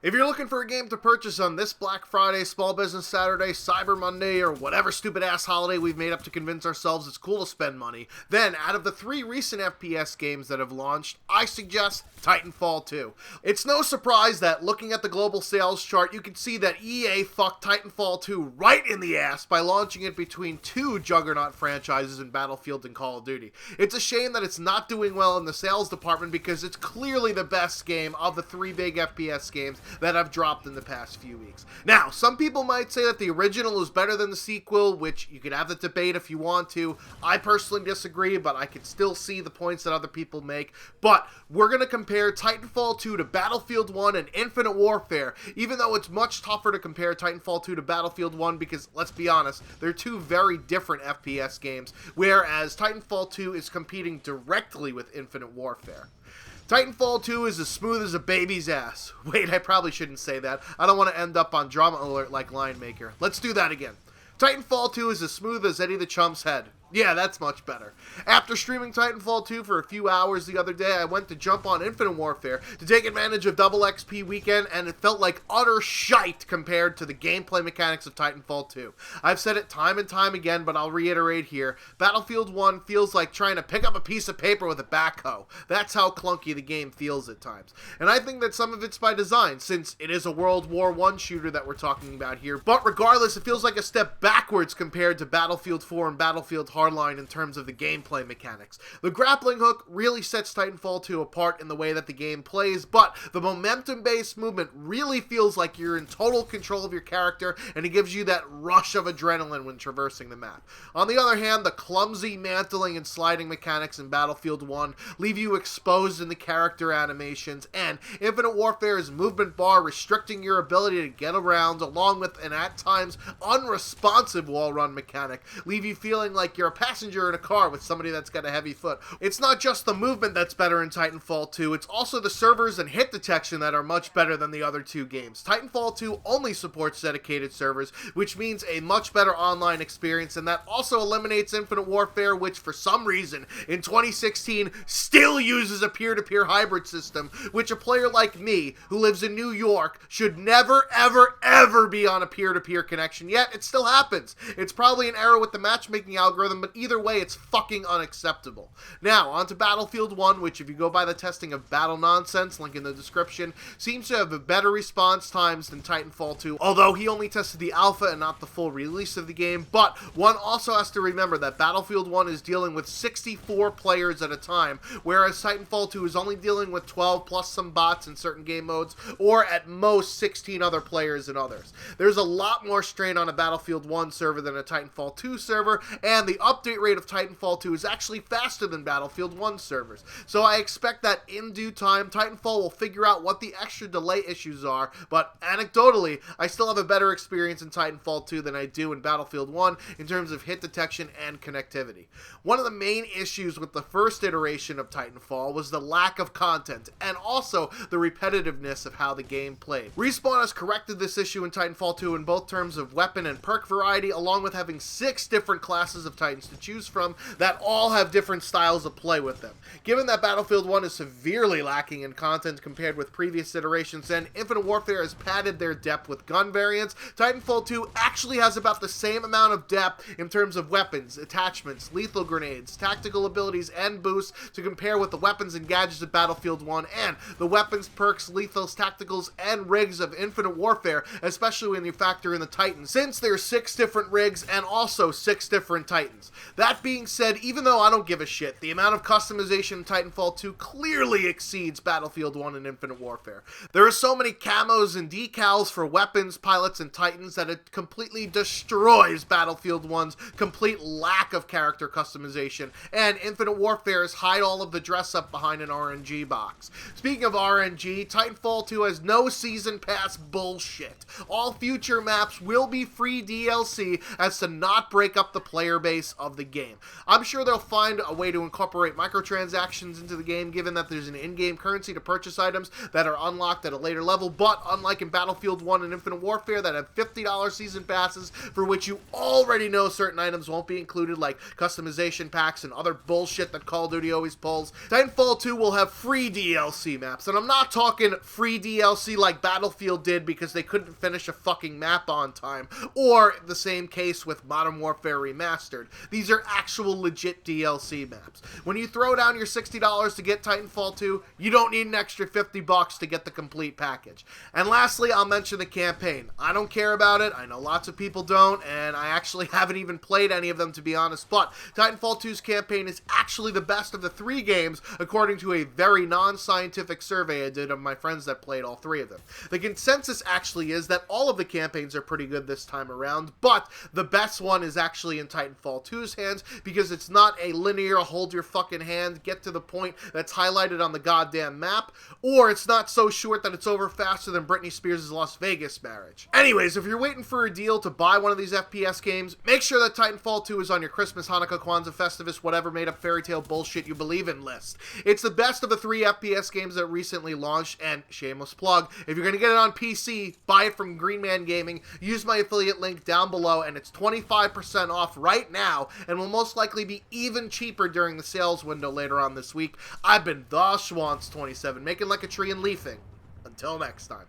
If you're looking for a game to purchase on this Black Friday, Small Business Saturday, Cyber Monday, or whatever stupid ass holiday we've made up to convince ourselves it's cool to spend money, then out of the 3 recent FPS games that have launched, I suggest Titanfall 2. It's no surprise that looking at the global sales chart, you can see that EA fucked Titanfall 2 right in the ass by launching it between 2 juggernaut franchises in Battlefield and Call of Duty. It's a shame that it's not doing well in the sales department because it's clearly the best game of the 3 big FPS games that have dropped in the past few weeks. Now, some people might say that the original is better than the sequel, which you could have the debate if you want to. I personally disagree, but I can still see the points that other people make. But we're going to compare Titanfall 2 to Battlefield 1 and Infinite Warfare, even though it's much tougher to compare Titanfall 2 to Battlefield 1 because, let's be honest, they're 2 very different FPS games, whereas Titanfall 2 is competing directly with Infinite Warfare. Titanfall 2 is as smooth as a baby's ass. Wait, I probably shouldn't say that. I don't want to end up on drama alert like Lion Maker. Let's do that again. Titanfall 2 is as smooth as Eddie the Chump's head. Yeah, that's much better. After streaming Titanfall 2 for a few hours the other day, I went to jump on Infinite Warfare to take advantage of Double XP Weekend, and it felt like utter shite compared to the gameplay mechanics of Titanfall 2. I've said it time and time again, but I'll reiterate here. Battlefield 1 feels like trying to pick up a piece of paper with a backhoe. That's how clunky the game feels at times. And I think that some of it's by design, since it is a World War I shooter that we're talking about here. But regardless, it feels like a step backwards compared to Battlefield 4 and Battlefield Hardline in terms of the gameplay mechanics. The grappling hook really sets Titanfall 2 apart in the way that the game plays, but the momentum-based movement really feels like you're in total control of your character, and it gives you that rush of adrenaline when traversing the map. On the other hand, the clumsy mantling and sliding mechanics in Battlefield 1 leave you exposed in the character animations, and Infinite Warfare's movement bar restricting your ability to get around, along with an at times unresponsive wall run mechanic, leave you feeling like you're a passenger in a car with somebody that's got a heavy foot. It's not just the movement that's better in Titanfall 2, it's also the servers and hit detection that are much better than the other 2 games. Titanfall 2 only supports dedicated servers, which means a much better online experience, and that also eliminates Infinite Warfare, which for some reason in 2016 still uses a peer-to-peer hybrid system, which a player like me, who lives in New York, should never, ever be on a peer-to-peer connection, yet it still happens. It's probably an error with the matchmaking algorithm, but either way, it's fucking unacceptable. Now, on to Battlefield 1, which if you go by the testing of Battle Nonsense, link in the description, seems to have better response times than Titanfall 2, although he only tested the alpha and not the full release of the game. But one also has to remember that Battlefield 1 is dealing with 64 players at a time, whereas Titanfall 2 is only dealing with 12 plus some bots in certain game modes, or at most 16 other players in others. There's a lot more strain on a Battlefield 1 server than a Titanfall 2 server, and the update rate of Titanfall 2 is actually faster than Battlefield 1 servers. So I expect that in due time, Titanfall will figure out what the extra delay issues are, but anecdotally, I still have a better experience in Titanfall 2 than I do in Battlefield 1 in terms of hit detection and connectivity. One of the main issues with the first iteration of Titanfall was the lack of content, and also the repetitiveness of how the game played. Respawn has corrected this issue in Titanfall 2 in both terms of weapon and perk variety, along with having 6 different classes of Titans to choose from that all have different styles of play with them. Given that Battlefield 1 is severely lacking in content compared with previous iterations, and Infinite Warfare has padded their depth with gun variants, Titanfall 2 actually has about the same amount of depth in terms of weapons, attachments, lethal grenades, tactical abilities, and boosts to compare with the weapons and gadgets of Battlefield 1 and the weapons, perks, lethals, tacticals, and rigs of Infinite Warfare, especially when you factor in the Titans, since there's 6 different rigs and also 6 different Titans. That being said, even though I don't give a shit, the amount of customization in Titanfall 2 clearly exceeds Battlefield 1 and Infinite Warfare. There are so many camos and decals for weapons, pilots, and Titans that it completely destroys Battlefield 1's complete lack of character customization, and Infinite Warfare's hide all of the dress up behind an RNG box. Speaking of RNG, Titanfall 2 has no season pass bullshit. All future maps will be free DLC as to not break up the player base, price of the game. I'm sure they'll find a way to incorporate microtransactions into the game, given that there's an in-game currency to purchase items that are unlocked at a later level, but unlike in Battlefield 1 and Infinite Warfare that have $50 season passes for which you already know certain items won't be included, like customization packs and other bullshit that Call of Duty always pulls, Titanfall 2 will have free DLC maps, and I'm not talking free DLC like Battlefield did because they couldn't finish a fucking map on time, or the same case with Modern Warfare Remastered. These are actual legit DLC maps. When you throw down your $60 to get Titanfall 2, you don't need an extra $50 to get the complete package. And lastly, I'll mention the campaign. I don't care about it, I know lots of people don't, and I actually haven't even played any of them to be honest, but Titanfall 2's campaign is actually the best of the 3 games according to a very non-scientific survey I did of my friends that played all 3 of them. The consensus actually is that all of the campaigns are pretty good this time around, but the best one is actually in Titanfall 2's hands because it's not a linear hold your fucking hand, get to the point that's highlighted on the goddamn map, or it's not so short that it's over faster than Britney Spears' Las Vegas marriage. Anyways, if you're waiting for a deal to buy one of these FPS games, make sure that Titanfall 2 is on your Christmas, Hanukkah, Kwanzaa, Festivus, whatever made up fairy tale bullshit you believe in list. It's the best of the 3 FPS games that recently launched, and shameless plug, if you're going to get it on PC, buy it from Green Man Gaming, use my affiliate link down below, and it's 25% off right now, and will most likely be even cheaper during the sales window later on this week. I've been the Schwantz27, making like a tree and leafing. Until next time.